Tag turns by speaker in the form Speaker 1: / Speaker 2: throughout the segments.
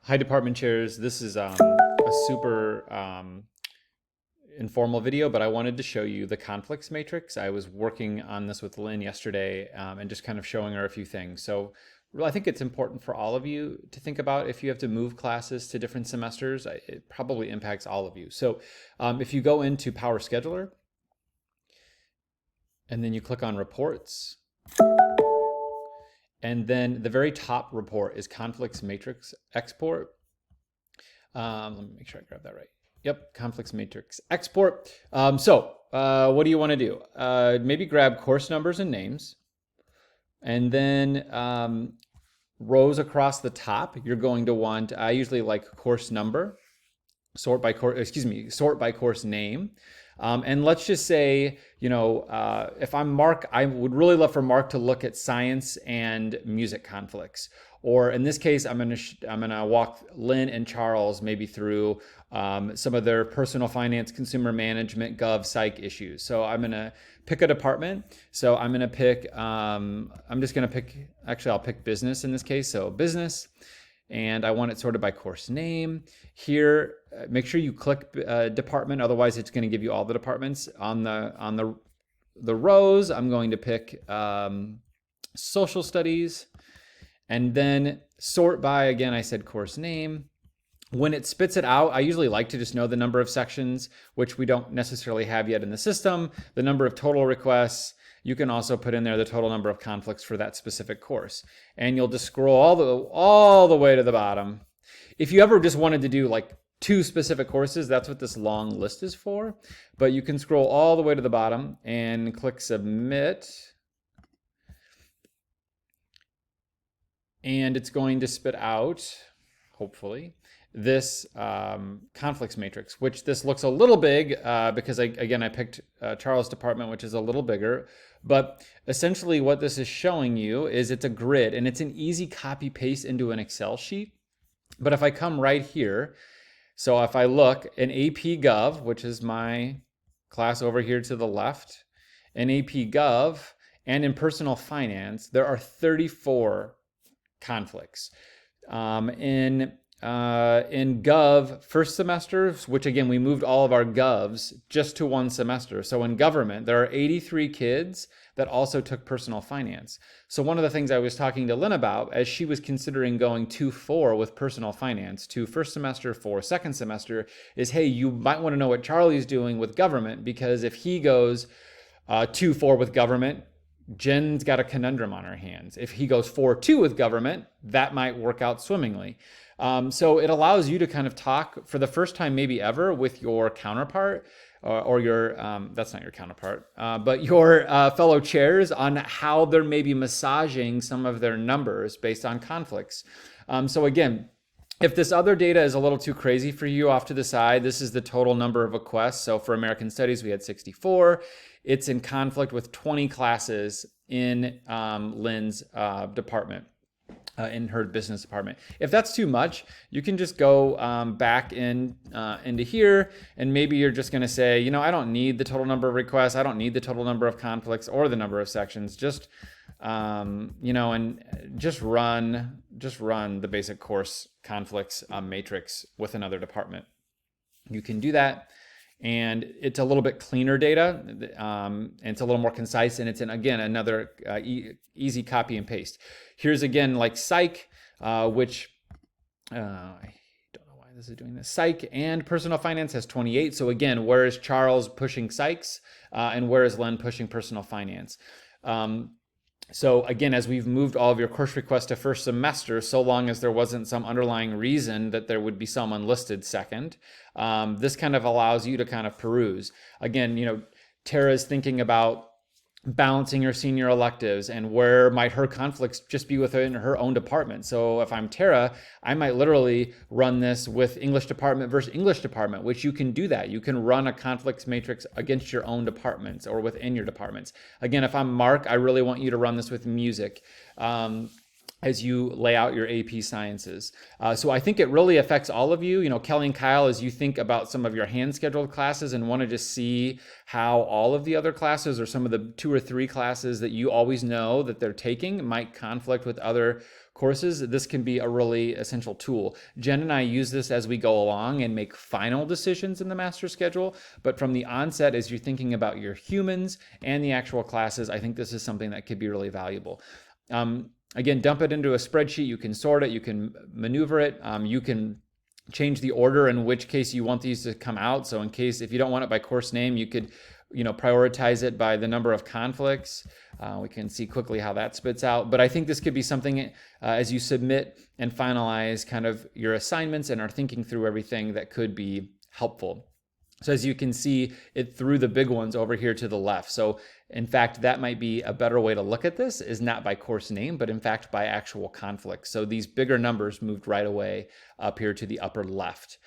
Speaker 1: Hi, department chairs. This is a super informal video, but I wanted to show you the conflicts matrix. I was working on this with Lynn yesterday and just kind of showing her a few things. So I think it's important for all of you to think about if you have to move classes to different semesters. It probably impacts all of you. So if you go into PowerScheduler and then you click on reports, and then the very top report is conflicts matrix export. Let me make sure I grab that right. Yep, conflicts matrix export. What do you want to do? Maybe grab course numbers and names, and then rows across the top. You're going to want. I usually like course number, sort by course name. And let's just say, if I'm Mark, I would really love for Mark to look at science and music conflicts. Or in this case, I'm gonna walk Lynn and Charles maybe through some of their personal finance, consumer management, gov, psych issues. So I'm gonna pick a department. So I'm gonna pick. Actually, I'll pick business in this case. So business. And I want it sorted by course name. Here, make sure you click department, otherwise it's going to give you all the departments. On the rows, I'm going to pick social studies, and then sort by, again, I said course name. When it spits it out, I usually like to just know the number of sections, which we don't necessarily have yet in the system, the number of total requests. You can also put in there the total number of conflicts for that specific course. And you'll just scroll all the way to the bottom. If you ever just wanted to do like 2 specific courses, that's what this long list is for. But you can scroll all the way to the bottom and click submit. And it's going to spit out, hopefully, this conflicts matrix, which this looks a little big because I picked Charles' department, which is a little bigger. But essentially what this is showing you is it's a grid, and it's an easy copy paste into an Excel sheet. But if I come right here, so if I look in AP Gov, which is my class over here to the left, in AP Gov and in personal finance, there are 34 conflicts. In Gov first semester, which again, we moved all of our Govs just to 1 semester. So in government, there are 83 kids that also took personal finance. So one of the things I was talking to Lynn about as she was considering going 2-4 with personal finance to first semester for second semester is, hey, you might want to know what Charlie's doing with government, because if he goes 2-4 with government, Jen's got a conundrum on her hands. If he goes 4-2 with government, that might work out swimmingly. So it allows you to kind of talk for the first time maybe ever with your counterpart or your, that's not your counterpart, but your fellow chairs on how they're maybe massaging some of their numbers based on conflicts. So again, if this other data is a little too crazy for you off to the side, this is the total number of requests. So for American Studies, we had 64. It's in conflict with 20 classes in Lynn's department. In her business department. If that's too much, you can just go back into here, and maybe you're just going to say, I don't need the total number of requests. I don't need the total number of conflicts or the number of sections. Just, and just run the basic course conflicts matrix with another department. You can do that. And it's a little bit cleaner data, and it's a little more concise, and it's again another easy copy and paste. Here's again like psych, which I don't know why this is doing this. Psych and personal finance has 28. So again, where is Charles pushing psychs, and where is Len pushing personal finance? So again, as we've moved all of your course requests to first semester, so long as there wasn't some underlying reason that there would be someone listed second, this kind of allows you to kind of peruse. Again, Tara's thinking about balancing her senior electives, and where might her conflicts just be within her own department. So if I'm Tara, I might literally run this with English department versus English department, which you can do that. You can run a conflicts matrix against your own departments or within your departments. Again, if I'm Mark, I really want you to run this with music. As you lay out your AP sciences. So I think it really affects all of you. Kelly and Kyle, as you think about some of your hand-scheduled classes and want to just see how all of the other classes or some of the 2 or 3 classes that you always know that they're taking might conflict with other courses, this can be a really essential tool. Jen and I use this as we go along and make final decisions in the master schedule. But from the onset, as you're thinking about your humans and the actual classes, I think this is something that could be really valuable. Again, dump it into a spreadsheet. You can sort it, you can maneuver it, you can change the order in which case you want these to come out. So in case, if you don't want it by course name, you could prioritize it by the number of conflicts. We can see quickly how that spits out. But I think this could be something as you submit and finalize kind of your assignments and are thinking through everything that could be helpful. So as you can see, it threw the big ones over here to the left. So in fact, that might be a better way to look at this, is not by course name, but in fact by actual conflicts. So these bigger numbers moved right away up here to the upper left,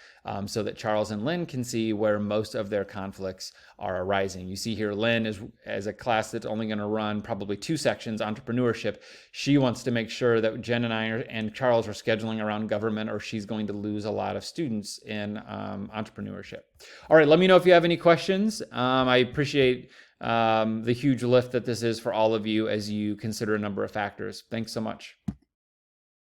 Speaker 1: so that Charles and Lynn can see where most of their conflicts are arising. You see here, Lynn is as a class that's only going to run probably 2 sections, entrepreneurship. She wants to make sure that Jen and I and Charles are scheduling around government, or she's going to lose a lot of students in entrepreneurship. All right, let me know if you have any questions. I appreciate the huge lift that this is for all of you as you consider a number of factors. Thanks so much.